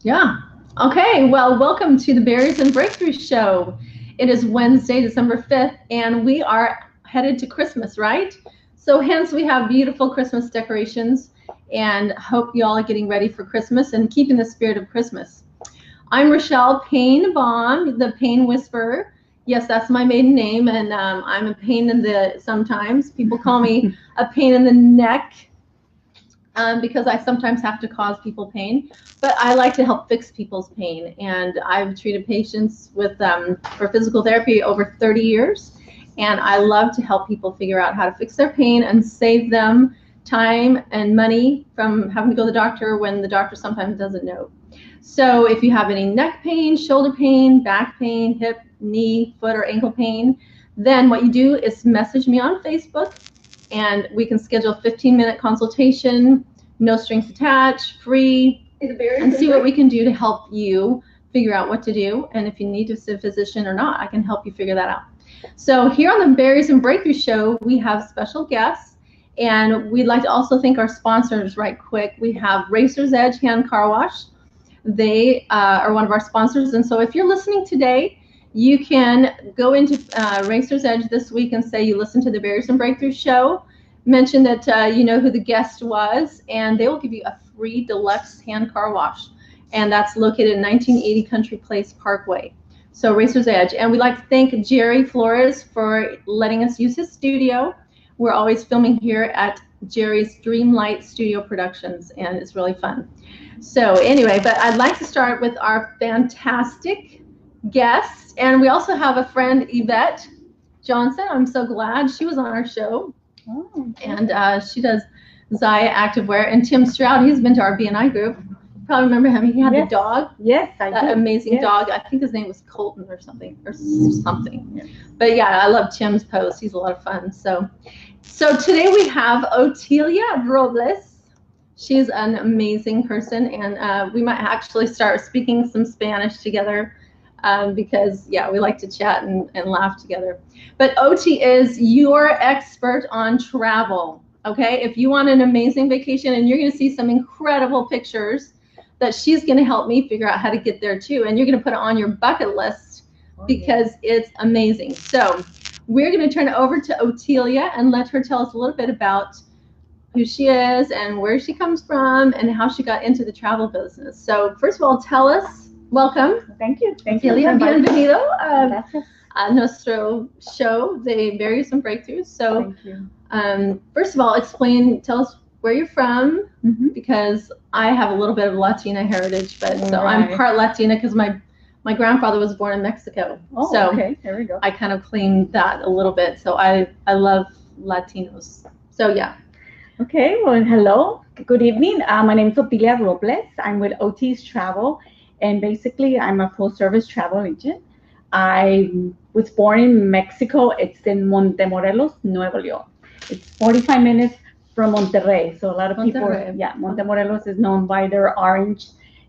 Yeah. Okay. Well, welcome to the Barriers and Breakthroughs show. It is Wednesday, December 5th, and we are headed to Christmas, right? So hence we have beautiful Christmas decorations, and hope you all are getting ready for Christmas and keeping the spirit of Christmas. I'm Rachelle Payne Baum, the Payne Whisperer. Yes, that's my maiden name, and I'm a pain in the, sometimes people call me a pain in the neck, because I sometimes have to cause people pain, but I like to help fix people's pain. And I've treated patients with for physical therapy over 30 years, and I love to help people figure out how to fix their pain and save them time and money from having to go to the doctor when the doctor sometimes doesn't know. So if you have any neck pain, shoulder pain, back pain, hip, knee, foot, or ankle pain, then what you do is message me on Facebook, and we can schedule a 15-minute consultation, no strings attached, free, and see what we can do to help you figure out what to do. And if you need to see a physician or not, I can help you figure that out. So here on the Barriers and Breakthroughs show, we have special guests, and we'd like to also thank our sponsors right quick. We have Racer's Edge Hand Car Wash. They are one of our sponsors, and so if you're listening today, you can go into Racer's Edge this week and say you listen to the Barriers and Breakthroughs show, mention that you know who the guest was, and they will give you a free deluxe hand car wash. And that's located in 1980 Country Place Parkway. So Racer's Edge. And we'd like to thank Jerry Flores for letting us use his studio. We're always filming here at Jerry's Dreamlite Studio Productions, and it's really fun. So anyway, but I'd like to start with our fantastic guest. And we also have a friend, Yvette Johnson. I'm so glad she was on our show. Oh, and she does Zaya Activewear. And Tim Stroud, he's been to our BNI group. You probably remember him. He had the dog. Yes, I do. That amazing dog. I think his name was Colton or something. Yes. But yeah, I love Tim's post. He's a lot of fun. So today we have Otilia Robles. She's an amazing person, and we might actually start speaking some Spanish together. Because yeah, we like to chat and laugh together. But Oti is your expert on travel. Okay, if you want an amazing vacation, and you're going to see some incredible pictures that she's going to help me figure out how to get there too, and you're going to put it on your bucket list because it's amazing. So we're going to turn it over to Otilia and let her tell us a little bit about who she is and where she comes from and how she got into the travel business. So first of all, tell us. Welcome. Thank you. Thank you. Bienvenido a nuestro show, the Barriers and Breakthroughs. So, thank you. First of all, tell us where you're from, because I have a little bit of Latina heritage, but so I'm part Latina because my grandfather was born in Mexico. Oh, so okay. There we go. I kind of claim that a little bit. So I love Latinos. So yeah. Okay. Well, hello. Good evening. My name is Otilia Robles. I'm with OT's Travel. And basically, I'm a full-service travel agent. I was born in Mexico. It's in Montemorelos, Nuevo León. It's 45 minutes from Monterrey. So a lot of people, Montemorelos is known by their orange.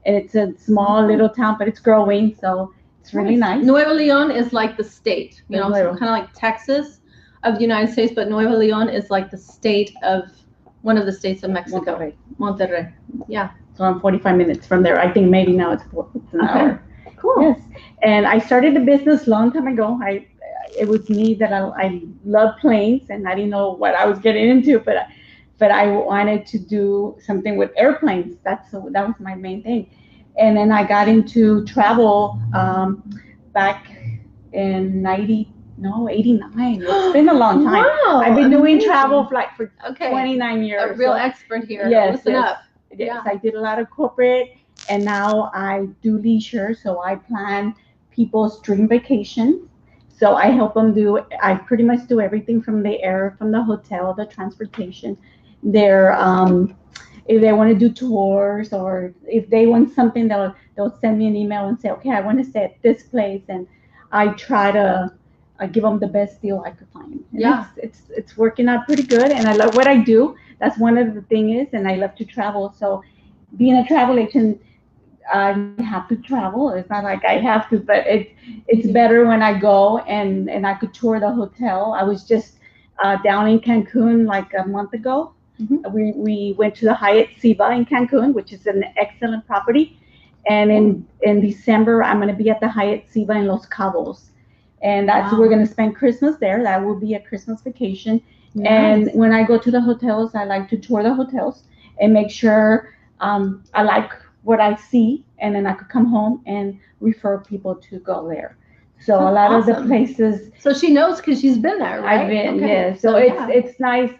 And it's a small little town, but it's growing, so it's really nice. Nuevo León is like the state, so kind of like Texas of the United States, but Nuevo León is like the state of one of the states of Mexico. Monterrey. Yeah. So I'm 45 minutes from there. I think maybe now it's an hour. Cool. Yes. And I started the business a long time ago. It was me that I love planes, and I didn't know what I was getting into, but I wanted to do something with airplanes. That was my main thing. And then I got into travel back in 89. It's been a long time. Wow, I've been doing travel for 29 years. A real expert here. Yes. Listen up. Yes, I did a lot of corporate, and now I do leisure. So I plan people's dream vacations. So I help them I pretty much do everything from the hotel, the transportation. If they want to do tours, or if they want something, they'll send me an email and say, okay, I want to stay at this place, and I try to give them the best deal I could find. And it's working out pretty good, and I love what I do. That's one of the things, and I love to travel. So being a travel agent, I have to travel. It's not like I have to, but it's better when I go and I could tour the hotel. I was just down in Cancun like a month ago. We went to the Hyatt Ziva in Cancun, which is an excellent property. And in December, I'm going to be at the Hyatt Ziva in Los Cabos. And that's we're going to spend Christmas there. That will be a Christmas vacation. Nice. And when I go to the hotels, I like to tour the hotels and make sure I like what I see. And then I could come home and refer people to go there. So that's a lot of the places. So she knows because she's been there, right? I've been, yeah. So it's nice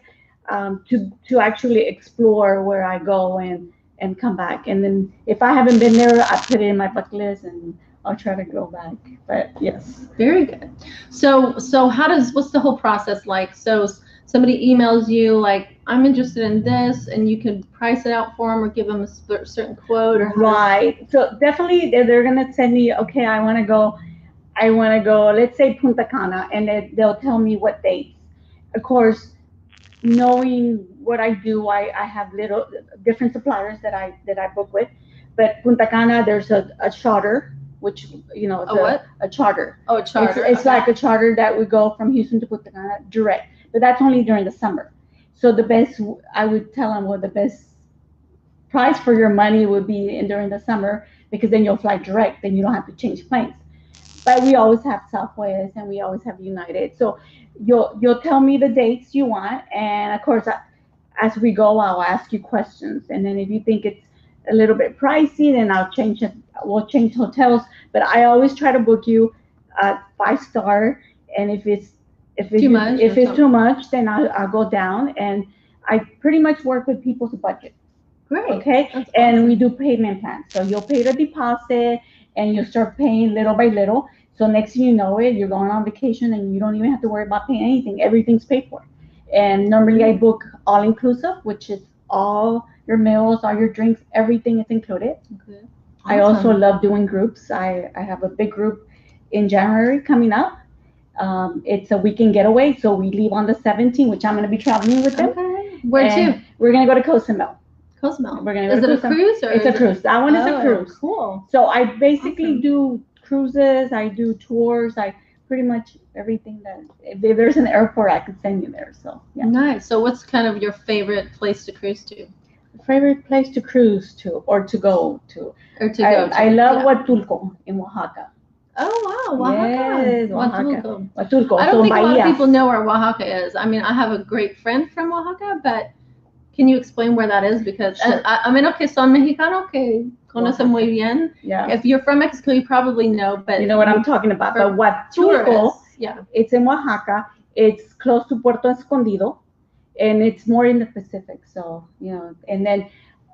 to actually explore where I go and come back. And then if I haven't been there, I put it in my bucket list and I'll try to go back. But yes. Very good. So what's the whole process like? So somebody emails you like, I'm interested in this, and you can price it out for them or give them a certain quote, or right. So definitely they're gonna send me, okay, I want to go, let's say Punta Cana, and they'll tell me what dates. Of course, knowing what I do, I have little different suppliers that I book with. But Punta Cana, there's a charter, which it's a charter. Oh, a charter. It's like a charter that would go from Houston to Punta Cana direct, but that's only during the summer. So the best, I would tell them, the best price for your money would be during the summer, because then you'll fly direct, then you don't have to change planes. But we always have Southwest and we always have United. So you'll tell me the dates you want, and of course, as we go, I'll ask you questions. And then if you think it's a little bit pricey, then I'll change it. We'll change hotels. But I always try to book you 5-star, and if it's too much, then I'll go down. And I pretty much work with people's budget. Great. Okay. That's and awesome. We do payment plans. So you'll pay the deposit and you'll start paying little by little. So next thing you know it, you're going on vacation and you don't even have to worry about paying anything. Everything's paid for. And normally I book all inclusive, which is all your meals, all your drinks, everything is included. Okay. Awesome. I also love doing groups. I have a big group in January coming up. It's a weekend getaway. So we leave on the 17th, which I'm going to be traveling with them. Okay. Where to? We're going to go to Cozumel. Cozumel. We're going to go to Cozumel. Is it a cruise? Or it's a cruise. That one is a cruise. Cool. So I basically do cruises. I do tours. I pretty much everything that, if there's an airport, I could send you there. So yeah. Nice. So what's kind of your favorite place to cruise to? Favorite place to cruise to, or to go to? I love Huatulco in Oaxaca. Oh, wow, Oaxaca. Yes, Huatulco. Huatulco. I don't think a lot of people know where Oaxaca is. I mean, I have a great friend from Oaxaca, but can you explain where that is? Because sure. I mean, okay, son mexicano que conoce muy bien. Yeah. If you're from Mexico, you probably know, but you know what I'm talking about. But Huatulco, it's in Oaxaca. It's close to Puerto Escondido, and it's more in the Pacific. So, and then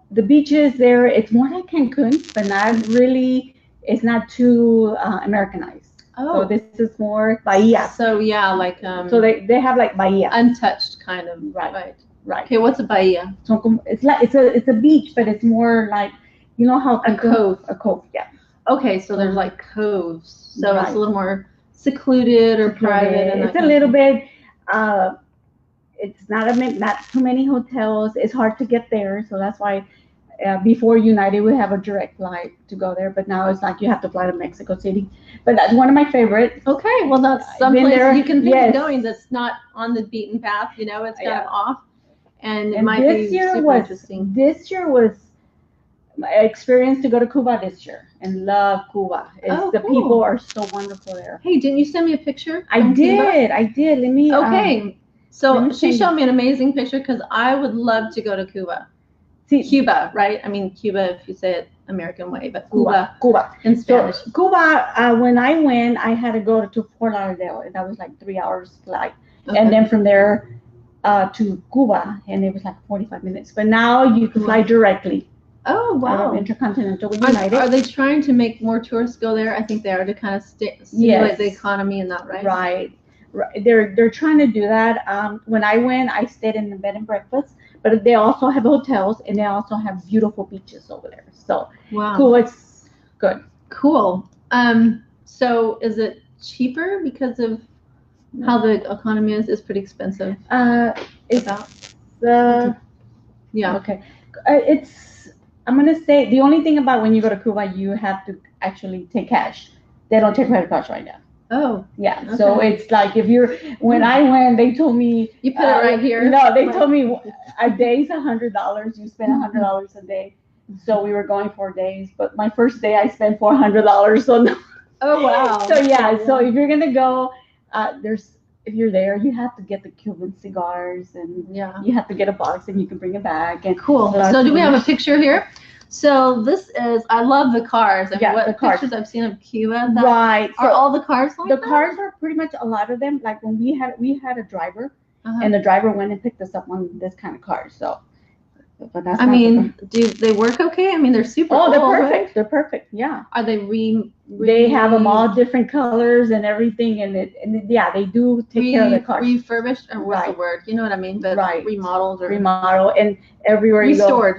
the beaches there, it's more like Cancun, but not really. It's not too Americanized. Oh. So this is more Bahia. So yeah, like so they have like Bahia. Untouched kind of. Right. Okay, what's a Bahia? So it's a beach, but it's more like, how a cove. A cove, yeah. Okay, so there's like coves. So it's a little more secluded or private, and it's a little bit it's not too many hotels. It's hard to get there, so that's why before United, we have a direct flight to go there, but now it's like you have to fly to Mexico City. But that's one of my favorites. Okay, well, that's someplace you can think of going that's not on the beaten path. It's kind of off, and it might be super interesting. This year was my experience to go to Cuba this year, and love Cuba. The people are so wonderful there. Hey, didn't you send me a picture? I did. Let me. Okay, so she showed me an amazing picture because I would love to go to Cuba. Cuba, right? I mean, Cuba, if you say it American way, but Cuba in Spanish. So Cuba, when I went, I had to go to Fort Lauderdale, and that was like 3 hours flight. Okay. And then from there to Cuba, and it was like 45 minutes. But now you can fly directly. Oh, wow. Intercontinental with United. Are they trying to make more tourists go there? I think they are, to kind of stimulate the economy and that, right? Right. They're trying to do that. When I went, I stayed in the bed and breakfast. But they also have hotels, and they also have beautiful beaches over there. So cool, it's good. Cool. So is it cheaper because of how the economy is? It's pretty expensive. Okay. I'm gonna say the only thing about when you go to Cuba, you have to actually take cash. They don't take credit cards right now. Oh, yeah. Okay. So it's like when I went, they told me you put it right here. No, they told me a day is $100. You spend $100 a day, So we were going 4 days, but my first day I spent $400. So no. Oh wow. So yeah, so if you're gonna go, if you're there, you have to get the Cuban cigars, and you have to get a box, and you can bring it back. And cool. So do we have a picture here? So this is, I love the cars. I mean, what the cars. pictures I've seen of Cuba. Right. Are all the cars like the that? cars are pretty much, a lot of them, like when we had a driver, and the driver went and picked us up on this kind of car. So, but that's. I mean, do they work okay? I mean, they're super. Oh, they're perfect. Right? They're perfect. Yeah. Are they They have them all different colors and everything, and they do take care of the cars. Refurbished, or what's the word? You know what I mean? But remodeled or and everywhere restored.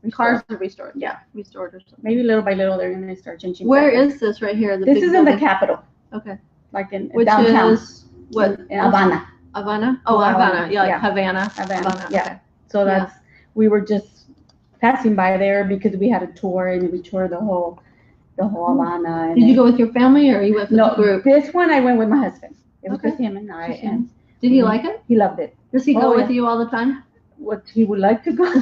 You go. Cars are restored. Yeah, restored or something. Maybe little by little they're gonna start changing. Where is this right here? This is in the capital. Okay. Like in Which downtown. Is what? In Havana. Havana? Oh, Havana. Yeah, like Havana. Havana. Yeah. Okay. So that's, we were just passing by there because we had a tour, and we toured the whole Havana. And did you go with your family, or you went with the group? This one I went with my husband. It was just him and I. And did he like it? He loved it. Does he go with you all the time? What he would like to go.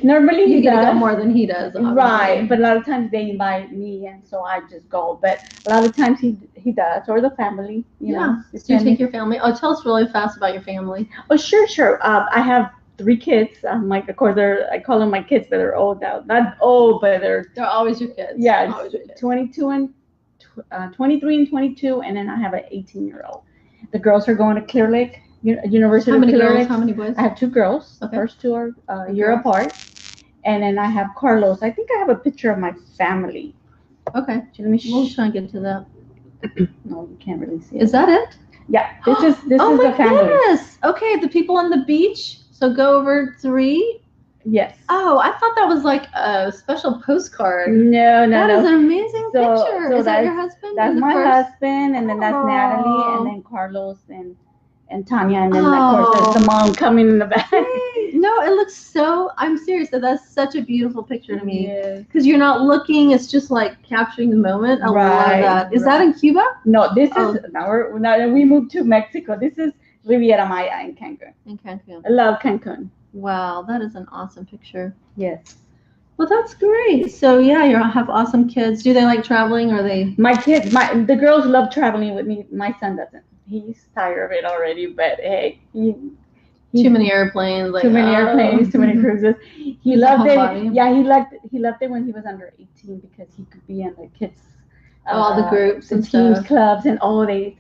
Normally he does. Go more than he does. Obviously. Right, but a lot of times they invite me, and so I just go. But a lot of times he does, or the family. You know. Do you take your family? Oh, tell us really fast about your family. Oh, sure. I have 3 kids. Like, of course, I call them my kids, but they're old now. Not old, but they're always your kids. Yeah, always your kids. 22 and 23 and 22, and then I have an 18-year-old. The girls are going to Clear Lake. University of Clear Lake. How many boys? I have 2 girls. The first 2 are a year apart. And then I have Carlos. I think I have a picture of my family. Okay. We'll try and get to that. No, you can't really see it. Is that it? Yeah. This is the family. Goodness. Okay, the people on the beach. So go over 3. Yes. Oh, I thought that was like a special postcard. No. That is an amazing picture. So is that your husband? That's my husband, and then that's Natalie, and then Carlos, and Tanya, and then of course there's the mom coming in the back. No, it looks so, I'm serious, that's such a beautiful picture to me. Because you're not looking, it's just like capturing the moment. I love that. Is that in Cuba? No, this is, now we moved to Mexico. This is Riviera Maya in Cancun. I love Cancun. Wow, that is an awesome picture. Yes. Well, that's great. So yeah, you have awesome kids. Do they like traveling, or they? My kids, the girls love traveling with me. My son doesn't. He's tired of it already, but hey, too many airplanes, too many cruises. He loved it. Yeah, he loved it when he was under 18 because he could be in the kids, all the groups and teams, stuff. clubs, and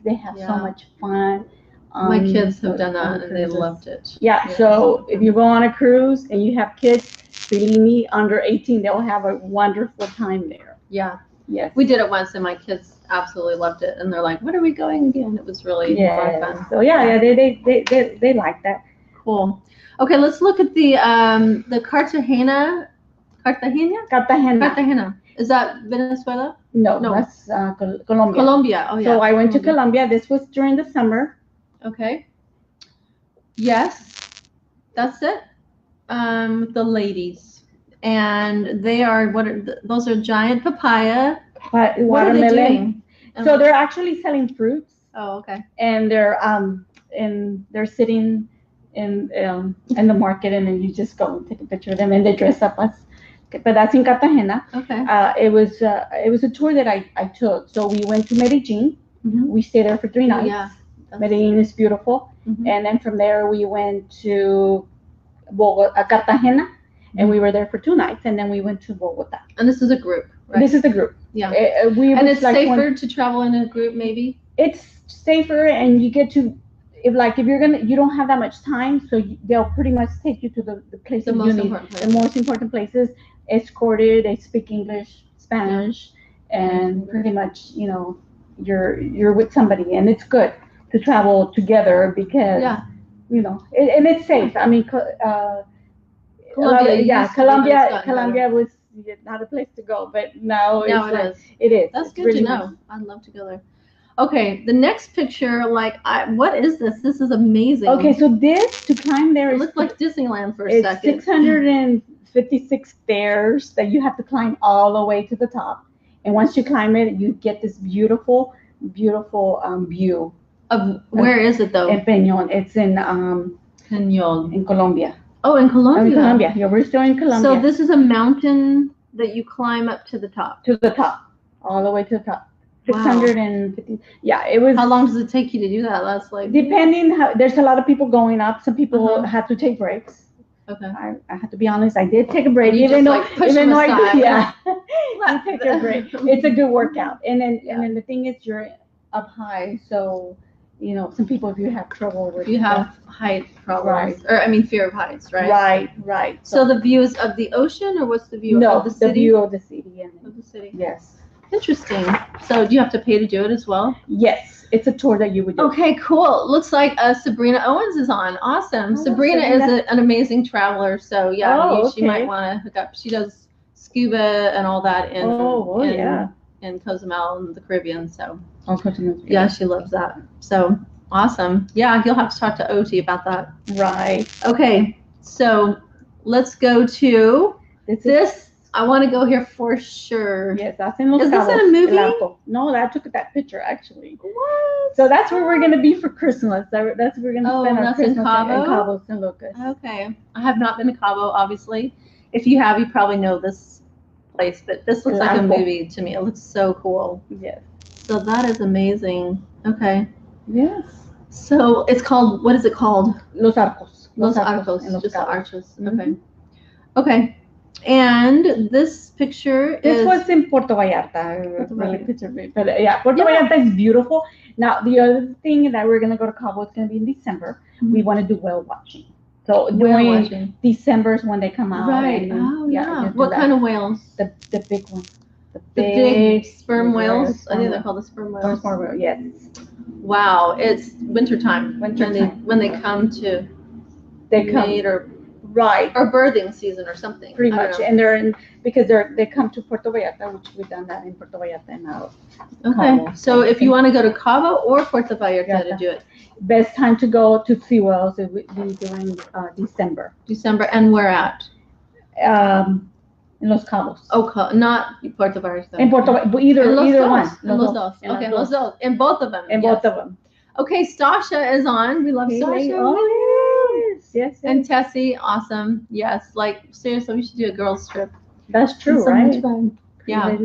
they have so much fun. My kids have done that and they loved it. Yeah, so if you go on a cruise and you have kids, believe me, under 18, they'll have a wonderful time there. Yeah. Yes. We did it once and my kids absolutely loved it, and they're like, "When are we going again?" It was really fun. So they like that. Cool. Okay, let's look at the Cartagena. Cartagena. Is that Venezuela? No, that's Colombia. Colombia. Oh yeah. So I went to Colombia. This was during the summer. Okay. Yes, that's it. The ladies, and they are those are giant papaya. Watermelon. What are they doing? So they're actually selling fruits. Oh, okay. And they're sitting in the market, and then you just go and take a picture of them, and they dress up as. But that's in Cartagena. Okay. It was a tour that I took. So we went to Medellin. Mm-hmm. We stayed there for 3 nights. Yeah. Medellin is beautiful. Mm-hmm. And then from there we went to Cartagena, and we were there for 2 nights, and then we went to Bogota. And this is a group, right? This is the group. Yeah. And it's like safer to travel in a group, maybe? It's safer, and you get to, you don't have that much time, so they'll pretty much take you to the places the most important places, escorted, they speak English, Spanish, and pretty much, you're with somebody, and it's good to travel together because, and it's safe. I mean, Colombia was not a place to go, but now it is. That's good to know. I'd love to go there. Okay, the next picture, what is this? This is amazing. Okay, so to climb there, it looks like Disneyland for a second. 656 stairs that you have to climb all the way to the top, and once you climb it, you get this beautiful view. Where is it though? In Peñón. It's in Peñón in Colombia. Oh, in Colombia. In Colombia. Yeah, we're still in Colombia. So this is a mountain that you climb up to the top. To the top, all the way to the top. 650. Yeah, it was. How long does it take you to do that? That's like depending how. There's a lot of people going up. Some people have to take breaks. Okay. I have to be honest. I did take a break, even though I did. Yeah, you take a break. It's a good workout, and then the thing is, you're up high, so you know some people, if you have trouble with height problems, or I mean fear of heights, right? Right. So the views of the ocean, or what's the view of the city? The view of the city. Of the city. Yes. Interesting. So do you have to pay to do it as well? Yes, it's a tour that you would do. Okay, cool. Looks like Sabrina Owens is on. Awesome. Sabrina is an amazing traveler, so she might want to hook up. She does scuba and all that in Cozumel and the Caribbean. So yeah, she loves that. So awesome. Yeah, you'll have to talk to Oti about that. Right. Okay, so let's go to this. I want to go here for sure. Yes, that's in Los Cabos. Is this in a movie? No, I took that picture actually. What? So that's where we're gonna be for Christmas. That's where we're gonna spend our Christmas in Cabo? In Cabo San Lucas. Okay, I have not been to Cabo, obviously. If you have, you probably know this place, but this looks like a movie to me. It looks so cool. Yes. So that is amazing. Okay. Yes. So it's called. What is it called? Los Arcos. Los Arcos. Just the arches. Mm-hmm. Okay. Okay. And this picture This was in Puerto Vallarta. But yeah, Puerto Vallarta is beautiful. Now, the other thing that we're going to go to Cabo is going to be in December. Mm-hmm. We want to do whale watching. So during December is when they come out. Right. What kind of whales? The big ones. The big sperm whales? I think they're called the sperm whales. Sperm whale, yes. Wow. It's wintertime. When they come to mate or birthing season or something. Pretty much. And because they come to Puerto Vallarta, which we've done that in Puerto Vallarta now. Okay. Cabo. So if you want to go to Cabo or Puerto Vallarta to do it. Best time to go to see whales it would be during December. And where at? In Los Cabos. Oh, not Puerto Vallarta. In Puerto Vallarta, either one. Los dos. Okay, Los dos. In both of them. Both of them. Okay, Stasha is on. We love Stasha. Oh, yes. And Tessie, awesome. Yes, like seriously, we should do a girls trip. That's true, right? Much fun. Yeah.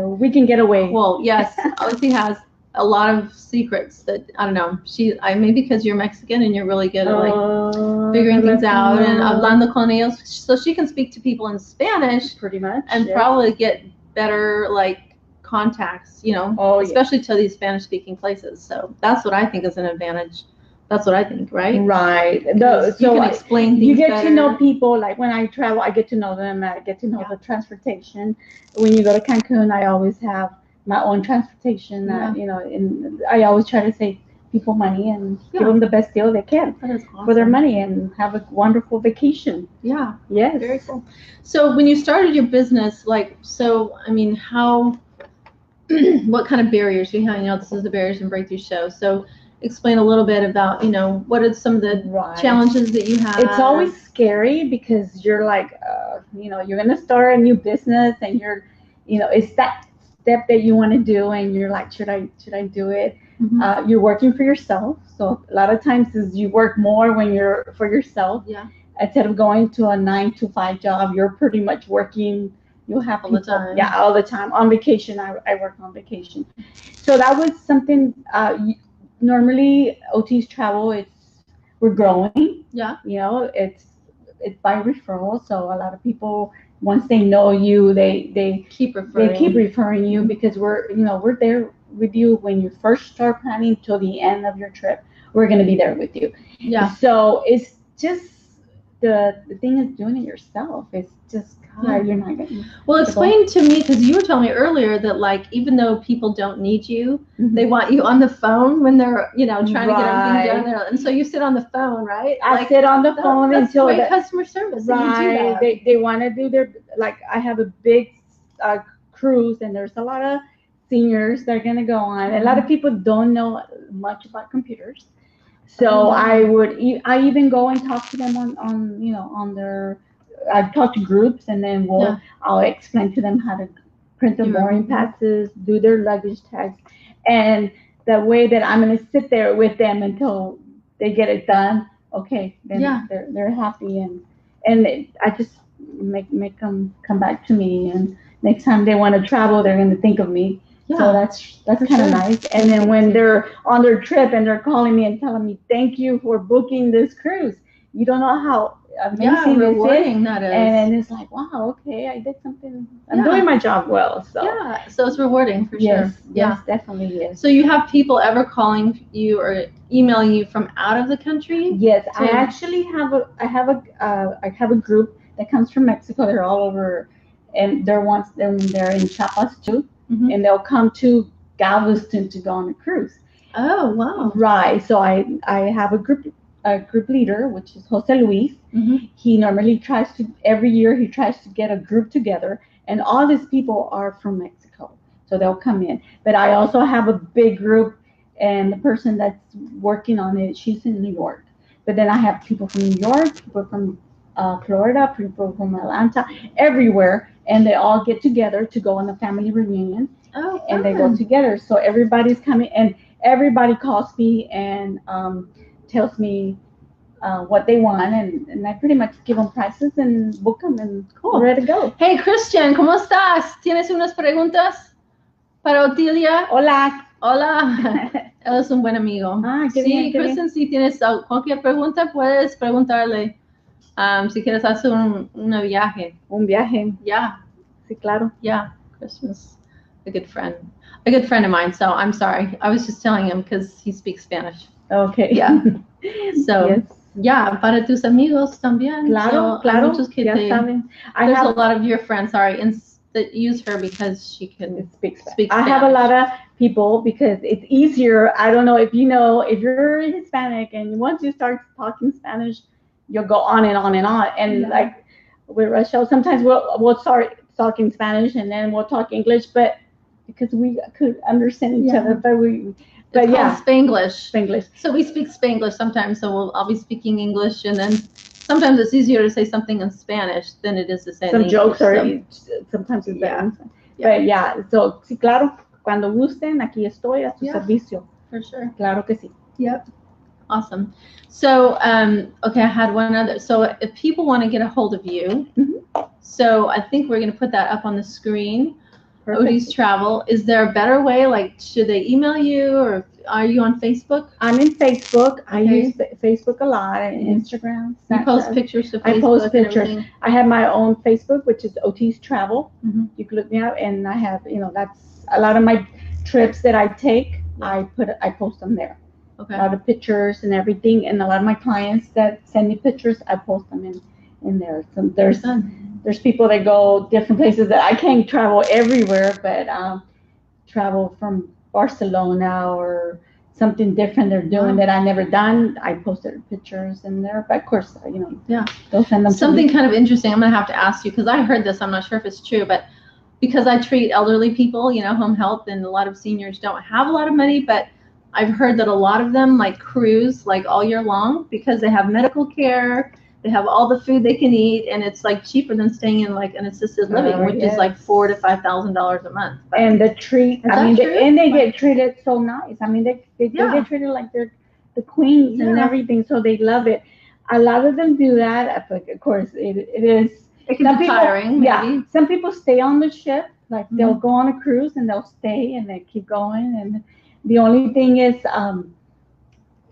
We can get away. Well, yes. Ozzy has a lot of secrets that I don't know. Maybe because you're Mexican and you're really good at like figuring things out and hablando con ellos, so she can speak to people in Spanish pretty much and probably get better like contacts, especially to these Spanish speaking places. So that's what I think is an advantage. That's what I think, right? Right. So you can explain things you get better. To know people. Like when I travel, I get to know them. I get to know the transportation. When you go to Cancun, I always have my own transportation. And I always try to save people money and give them the best deal they can for their money and have a wonderful vacation. Yeah. Yes. Very cool. So when you started your business, how what kind of barriers you have? This is the Barriers and Breakthroughs show. So explain a little bit about, what are some of the challenges that you have. It's always scary because you're like, you're going to start a new business and you're, it's that step that you want to do and you're like, should I do it? Mm-hmm. You're working for yourself. So a lot of times is you work more when you're for yourself. Yeah. Instead of going to a 9-to-5 job, you're pretty much working. You have all the time. Yeah, all the time. On vacation, I work on vacation. So that was something. Normally, OT's travel. We're growing. Yeah. It's by referral. So a lot of people, once they know you, they keep referring. They keep referring you because we're there with you when you first start planning till the end of your trip. We're going to be there with you. Yeah. So it's just the thing is doing it yourself. It's just you're not getting. Well, explain to me, because you were telling me earlier that even though people don't need you, mm-hmm. they want you on the phone when they're trying to get everything done there, and so you sit on the phone, right? I sit on the phone until great customer service. Right. They want to do their I have a big cruise, and there's a lot of seniors that are gonna go on. Mm-hmm. A lot of people don't know much about computers, so mm-hmm. I even go and talk to them on their. I talk to groups and then I'll explain to them how to print their boarding passes, do their luggage tags, and the way that I'm going to sit there with them until they get it done, okay, then they're happy, and I just make them come back to me, and next time they want to travel, they're going to think of me. Yeah, so that's kind of nice. And then when they're on their trip and they're calling me and telling me, thank you for booking this cruise. You don't know how amazing rewarding that is. And it's like, wow, okay, I did something. I'm doing my job well. So yeah, so it's rewarding for sure. Yes, yes, definitely is. So you have people ever calling you or emailing you from out of the country? Yes, I actually have I have a group that comes from Mexico. They're all over, and they're in Chiapas too, and they'll come to Galveston to go on a cruise. Oh wow! Right. So I have a group leader, which is Jose Luis. He normally every year he tries to get a group together, and all these people are from Mexico, so they'll come in. But I also have a big group, and the person that's working on it, she's in New York. But then I have people from New York, people from Florida, people from Atlanta, everywhere, and they all get together to go on a family reunion. Oh, and they go together. So everybody's coming, and everybody calls me and tells me what they want, and I pretty much give them prices and book them, and we're ready to go. Hey, Christian, ¿cómo estás? ¿Tienes unas preguntas para Otilia? Hola. Hola. Él es un buen amigo. Qué bien, Christian, si tienes cualquier pregunta, puedes preguntarle. Si quieres hacer un viaje. Un viaje. Yeah. Sí, claro. Yeah. Christian's a good friend of mine. So I'm sorry. I was just telling him because he speaks Spanish. Okay. Yeah. So, yeah, para tus amigos también. Claro, so, claro. Muchos que there's a lot of your friends, that use her because she can speak Spanish. I have a lot of people because it's easier. I don't know if you're Hispanic and once you start talking Spanish, you'll go on and on and on. And like with Rachelle, sometimes we'll start talking Spanish and then we'll talk English, but because we could understand each other, but it's Spanglish. Spanglish. So we speak Spanglish sometimes. So I'll be speaking English, and then sometimes it's easier to say something in Spanish than it is to say some in jokes English. Sometimes it's better. But so sí, claro, cuando gusten, aquí estoy a su servicio. For sure. Claro que sí. Yep. Awesome. So, okay, I had one other. So if people want to get a hold of you, so I think we're going to put that up on the screen. Odie's Travel. Is there a better way? Like, should they email you, or are you on Facebook? I'm in Facebook. I use Facebook a lot, and Instagram. You post pictures to Facebook. I post pictures. I have my own Facebook, which is Odie's Travel. You can look me up, and I have, that's a lot of my trips that I take. I post them there. Okay. A lot of pictures and everything, and a lot of my clients that send me pictures, I post them in there. So there's people that go different places that I can't travel everywhere, but travel from Barcelona or something different they're doing that I never done. I posted pictures in there, but of course, they'll send them. Something kind of interesting. I'm gonna have to ask you because I heard this. I'm not sure if it's true, but because I treat elderly people, home health, and a lot of seniors don't have a lot of money, but I've heard that a lot of them cruise all year long because they have medical care. They have all the food they can eat, and it's cheaper than staying in an assisted living, which is $4,000 to $5,000 a month. But and the treat, they get treated so nice. I mean, they get treated like they're the queens and everything, so they love it. A lot of them do that. Of course, it is. It can be tiring. Yeah, some people stay on the ship. They'll go on a cruise and they'll stay and they keep going. And the only thing is,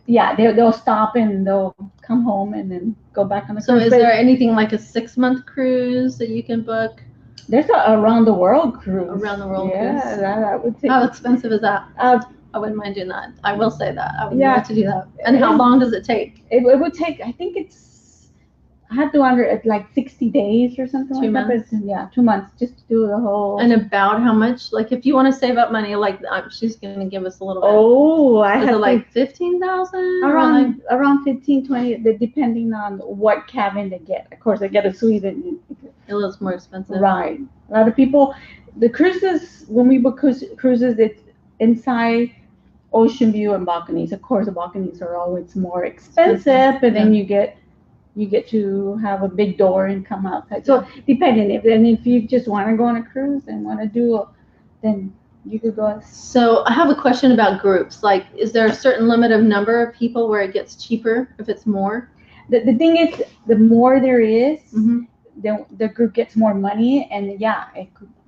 they'll stop and they'll come home and then go back on the cruise. So is there anything like a 6-month cruise that you can book? There's a around the world cruise. Around the world cruise. That would take. How expensive is that? I wouldn't mind doing that. I will say that. I would like to do that. And how long does it take? It would take, I think I had to under 60 days or something 2 months. That. 2 months just to do the whole. And about how much? If you want to save up money, she's going to give us a little bit. Oh, I had it 15,000? Around 15, 20, depending on what cabin they get. Of course, they get a suite. It was more expensive. Right. A lot of people, the cruises, when we book cruises, it's inside ocean view and balconies. Of course, the balconies are always more expensive, but then you get to have a big door and come outside. So depending if you just want to go on a cruise and want to do then You could go. So I have a question about groups. Like, is there a certain limit of number of people where it gets cheaper if it's more? The thing is, the more there is, Mm-hmm. the group gets more money, and yeah,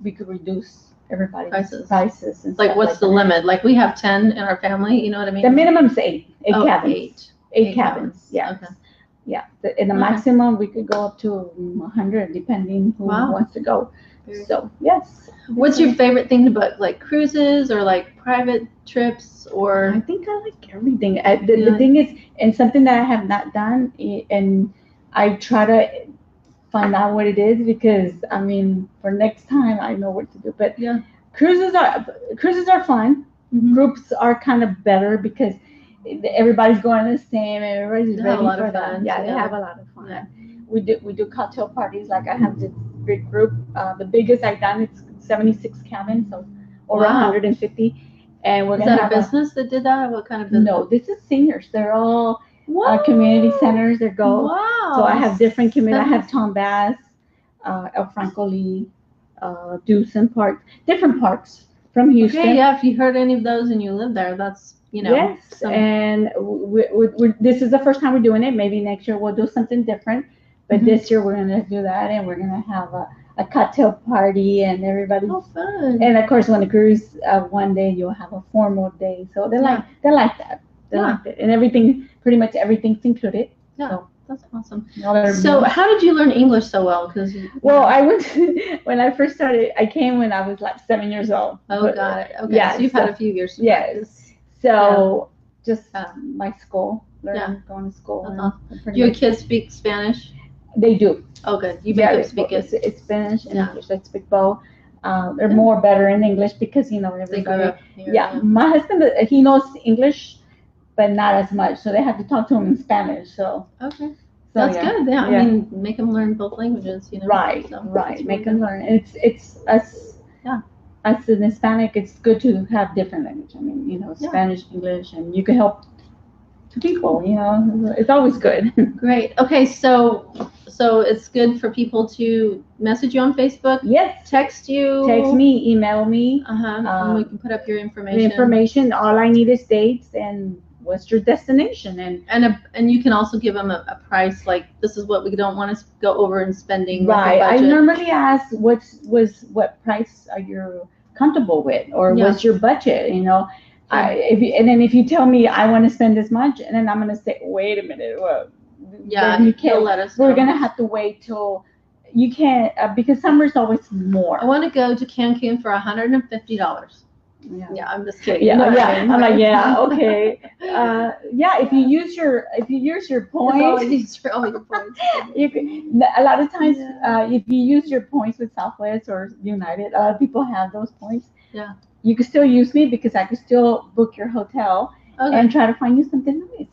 we could reduce everybody's prices and Like, stuff what's like the that. limit? Like, we have 10 in our family. You know what I mean? The minimum is eight Oh, cabins. Eight cabins. Yeah. Okay. Yeah. And the maximum we could go up to 100, depending who wants to go. So yes. What's your favorite thing to book? Like cruises or like private trips or? I think I like everything. The thing is, and something that I have not done, and I try to find out what it is, because I mean, for next time I know what to do. But yeah, cruises are fun. Mm-hmm. Groups are kind of better because everybody's going the same. Everybody's ready for that. Yeah, they have a lot of fun. Yeah. We do cocktail parties. Like, I have this big group. The biggest I've done is 76 cabins, so over 150. And we're gonna have a business that did that. Or what kind of business? No, this is seniors. They're all community centers. They go. Wow. So I have different community. I have Tom Bass, El Franco Lee, Dewson Park, different parks from Houston. Okay, yeah. If you heard any of those and you live there, that's, you know. Yes, and this is the first time we're doing it. Maybe next year we'll do something different. But this year we're gonna do that, and we're gonna have a cocktail party, and everybody. Oh, fun! And of course, when the cruise, one day you'll have a formal day. So they like that. They like it, and everything, pretty much everything's included. Yeah. So. That's awesome. So how did you learn English so well? Well, I went when I first started. I came when I was like 7 years old. Oh, got it. Okay. Yeah, so you've had a few years. Yes. So just my school, going to school. Do your kids speak Spanish? They do. Oh, good. You make them speak it. It's Spanish and English. They speak both. They're more better in English because everybody. They grew up here, yeah, my husband, he knows English, but not as much. So they have to talk to him in Spanish. So okay, that's good. Yeah, I mean, make them learn both languages. Right, so right. Make them learn. It's us. Yeah, as an Hispanic, it's good to have different language. I mean, Spanish, English, and you can help people. It's always good. Great. Okay, so it's good for people to message you on Facebook. Yes. Text you. Text me. Email me. And we can put up your information. The information. All I need is dates and what's your destination, and you can also give them a price, like, this is what we don't want to go over in spending. Right. I normally ask what price are you comfortable with, or what's your budget? If you tell me I want to spend this much, and then I'm gonna say, wait a minute, well, you can't let us know. We're gonna have to wait till you can't, because summer's always more. I want to go to Cancun for $150. Yeah, I'm just kidding. Yeah, I'm like, yeah, okay. If you use your points, you can, a lot of times, if you use your points with Southwest or United, a lot of people have those points. Yeah. You can still use me because I can still book your hotel and try to find you something nice.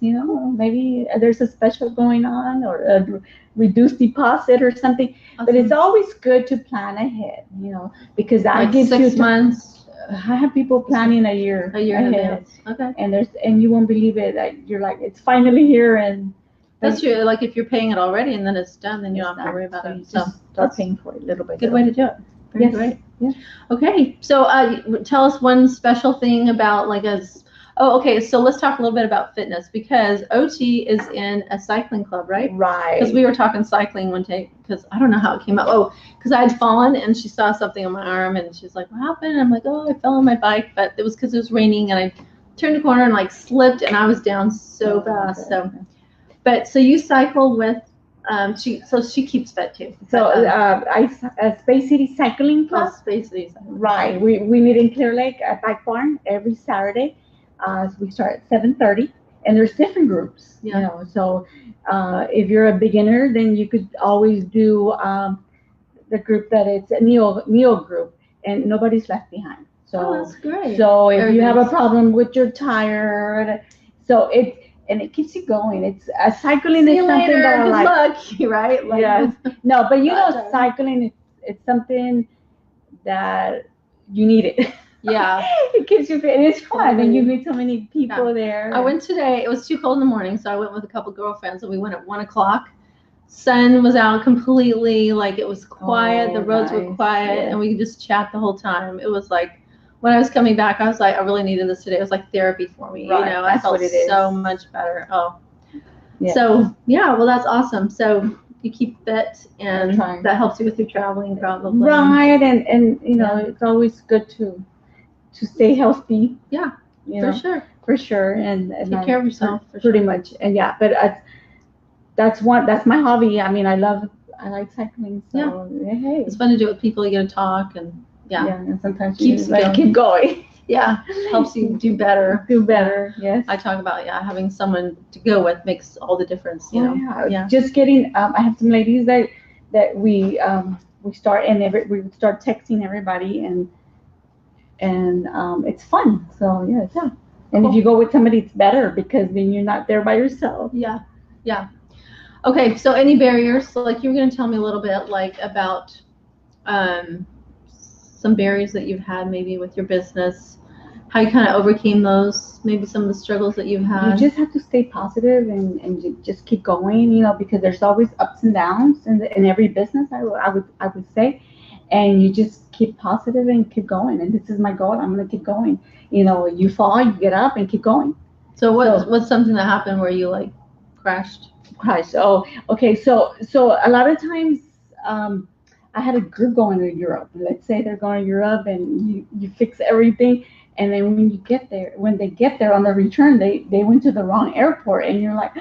Maybe there's a special going on, or a reduced deposit or something. Awesome. But it's always good to plan ahead, because that gives you 6 months. I have people planning a year ahead. Okay. And you won't believe it. That you're like, it's finally here, and that's true. Like, if you're paying it already and then it's done, then you don't have to worry about it. So start paying for it a little bit. Good way to do it. Very great. Yeah. Okay. So tell us one special thing about so let's talk a little bit about fitness, because OT is in a cycling club, right? Right. Because we were talking cycling one day, because I don't know how it came up. Oh, because I had fallen and she saw something on my arm and she's like, what happened? And I'm like, oh, I fell on my bike, but it was because it was raining and I turned a corner and slipped and I was down so fast. So you cycle with, she keeps fit too. So Space City Cycling Club. Oh, Space City Cycling. Right. We meet in Clear Lake at Bike Barn every Saturday. We start at 7:30, and there's different groups. So if you're a beginner, then you could always do the group that it's a neo group, and nobody's left behind. So that's great. So if you have a problem with your tire, it keeps you going. It's cycling is something that I like. Good luck, right? Yes. No, but cycling it's something that you need it. Yeah. It keeps you fit. It's fun, and you meet so many people there. I went today. It was too cold in the morning, so I went with a couple girlfriends, and we went at 1:00. Sun was out completely. It was quiet. The roads were quiet, and we could just chat the whole time. It was when I was coming back, I was like, I really needed this today. It was like therapy for me. Right, You know, I that's felt what it is. so much better. Oh, Yeah. so yeah, well, that's awesome. So you keep fit, and I'm trying. that helps you with your traveling, probably. Right, and you know, it's always good to stay healthy. Yeah, you for know, sure. for sure, and Take care of yourself. For pretty sure. much, and yeah, but that's my hobby. I mean, I like cycling. So hey, It's fun to do it with people. You get to talk, and and sometimes keeps you like, going. keep going. Yeah, helps you do better. Do better, yes. I talk about having someone to go with makes all the difference. You know. Yeah. Just getting. I have some ladies that we start we start texting everybody and it's fun. So yes. Yeah. And if you go with somebody, it's better because then you're not there by yourself. Yeah. Yeah. Okay. So any barriers? Like you were going to tell me a little bit like about some barriers that you've had maybe with your business, how you kind of overcame those, maybe some of the struggles that you've had. You just have to stay positive and just keep going, you know, because there's always ups and downs in every business, I would say. And you just keep positive and keep going. And this is my goal. I'm going to keep going. You know, you fall, you get up and keep going. So what's something that happened where you like crashed? Oh, okay. So a lot of times, I had a group going to Europe. Let's say they're going to Europe and you fix everything. And then when they get there on the return, they went to the wrong airport. And you're like,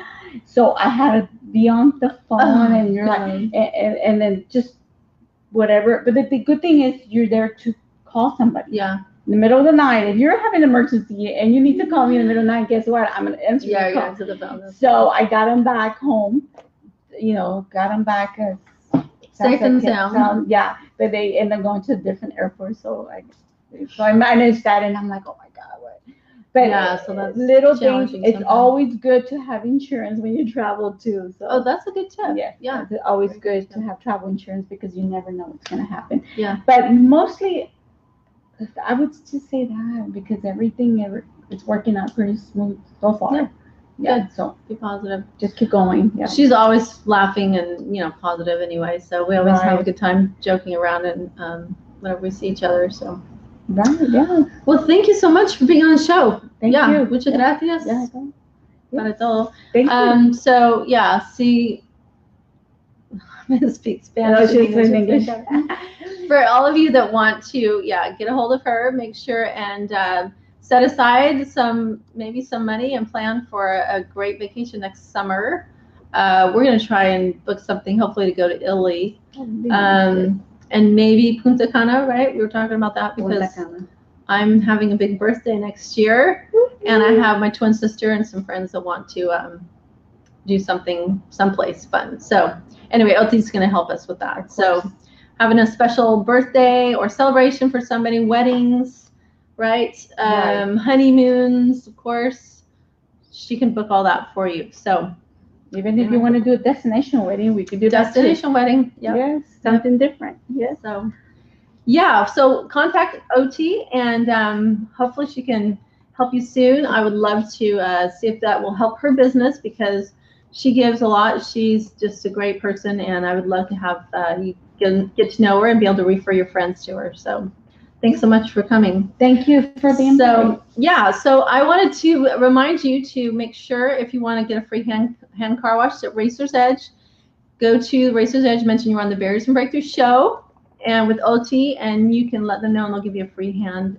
so I had to be on the phone and you're like, and then just whatever. But the good thing is you're there to call somebody. Yeah. In the middle of the night, if you're having an emergency and you need to call me in the middle of the night, guess what? I'm going to answer your call. To the phone. So I got them back home, got them back safe and sound. Yeah, but they end up going to a different airport. So I managed that, and I'm like, oh my God, what? But so that's little things. It's sometimes. always good to have insurance when you travel too. So that's a good tip. Yeah. It's always good to have travel insurance because you never know what's going to happen. Yeah. But mostly, I would just say that because everything is working out pretty smooth so far. Yeah. Good. So be positive. Just keep going. Yeah. She's always laughing and positive anyway. So we always have a good time joking around and whenever we see each other. So. Right. Yeah. Well, thank you so much for being on the show. Thank you. Muchas gracias. Para todo. Thank you. So see. I'm going to speak Spanish. English. For all of you that want to, get a hold of her, make sure and set aside maybe some money and plan for a great vacation next summer. We're going to try and book something, hopefully to go to Italy. And maybe Punta Cana, right? We were talking about that because I'm having a big birthday next year. And I have my twin sister and some friends that want to do someplace fun. So anyway, Oti's going to help us with that. So having a special birthday or celebration for somebody, weddings, right? Honeymoons, of course. She can book all that for you. So even if you want to do a destination wedding, we could do destination wedding. Yep. Yes, something different. Yes. So contact OT and hopefully she can help you soon. I would love to see if that will help her business because she gives a lot. She's just a great person, and I would love to have you get to know her and be able to refer your friends to her. So thanks so much for coming. Thank you for the invite. So I wanted to remind you to make sure if you want to get a free hand car wash at Racer's Edge, go to Racer's Edge, mention you're on the Barriers and Breakthroughs show and with OT, and you can let them know and they'll give you a free hand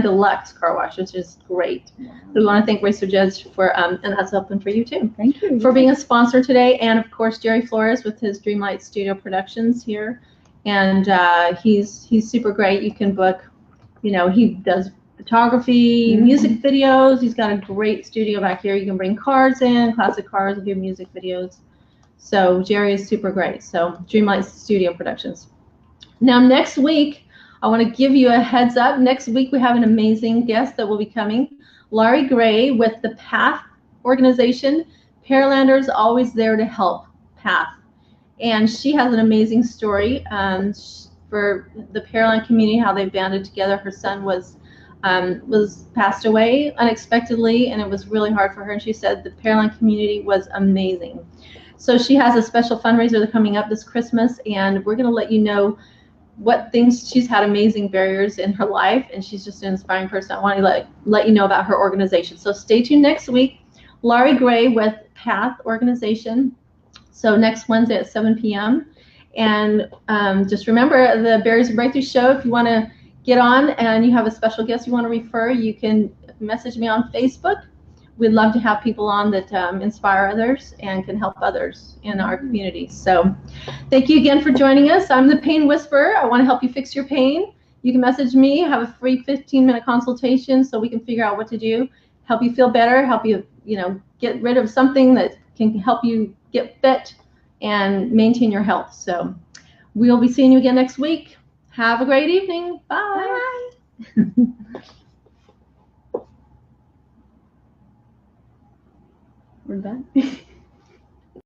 deluxe car wash, which is great. So we want to thank Racer's Edge for and that's open for you too. Thank you for being a sponsor today, and of course Jerry Flores with his Dreamlite Studio Productions here, and he's super great. You can book, he does photography, music videos. He's got a great studio back here. You can bring cars in, classic cars, and do music videos. So Jerry is super great. So Dreamlite Studio Productions. Now next week, I want to give you a heads up. Next week we have an amazing guest that will be coming, Laurie Gray with the PATH organization. Pearlanders Always There to Help, PATH. And she has an amazing story for the Pearland community, how they banded together. Her son was passed away unexpectedly, and it was really hard for her. And she said the Pearland community was amazing. So she has a special fundraiser coming up this Christmas, and we're going to let you know what things she's had amazing barriers in her life, and she's just an inspiring person. I want to let you know about her organization. So stay tuned next week. Laurie Gray with Path Organization. So next Wednesday at 7 p.m. And just remember the Barriers and Breakthroughs show. If you want to get on and you have a special guest you want to refer, you can message me on Facebook. We'd love to have people on that inspire others and can help others in our community. So thank you again for joining us. I'm the Payne Whisperer. I want to help you fix your pain. You can message me, have a free 15-minute consultation so we can figure out what to do, help you feel better, help you, get rid of something that can help you get fit and maintain your health. So we'll be seeing you again next week. Have a great evening. Bye. Bye. We're done.